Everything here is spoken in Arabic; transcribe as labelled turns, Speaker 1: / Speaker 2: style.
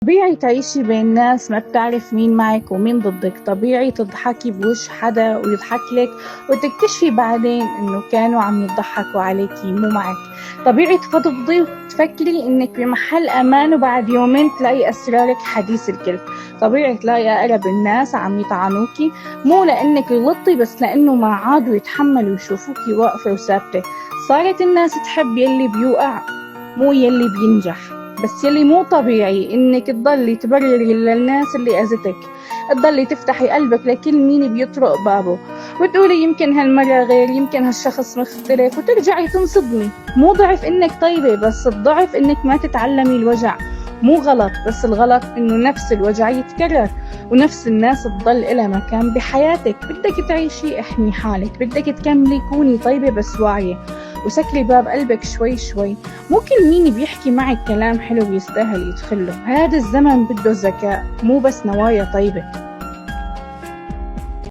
Speaker 1: طبيعي تعيشي بين ناس ما بتعرف مين معك ومين ضدك. طبيعي تضحكي بوش حدا ويضحك لك وتكتشفي بعدين انه كانوا عم يضحكوا عليكي مو معك. طبيعي تفضفضي وتفكري انك بمحل امان وبعد يومين تلاقي اسرارك حديث الكل. طبيعي تلاقي اقرب الناس عم يطعنوكي مو لانك غلطتي بس لانه ما عادوا يتحملوا يشوفوكي واقفة وثابتة. صارت الناس تحب يلي بيوقع مو يلي بينجح. بس يلي مو طبيعي انك تضلي تبرري للناس اللي اذتك، تضلي تفتحي قلبك لكل مين بيطرق بابه وتقولي يمكن هالمرة غير، يمكن هالشخص مختلف، وترجعي تنصدمي. مو ضعف انك طيبة، بس الضعف انك ما تتعلمي الوجع. مو غلط، بس الغلط انه نفس الوجع يتكرر ونفس الناس تضل إلها مكان بحياتك. بدك تعيشي احمي حالك، بدك تكملي كوني طيبة بس واعية وسكري باب قلبك شوي شوي. مو كل مين بيحكي معك كلام حلو يستاهل يدخله. هذا الزمن بده ذكاء مو بس نوايا طيبة.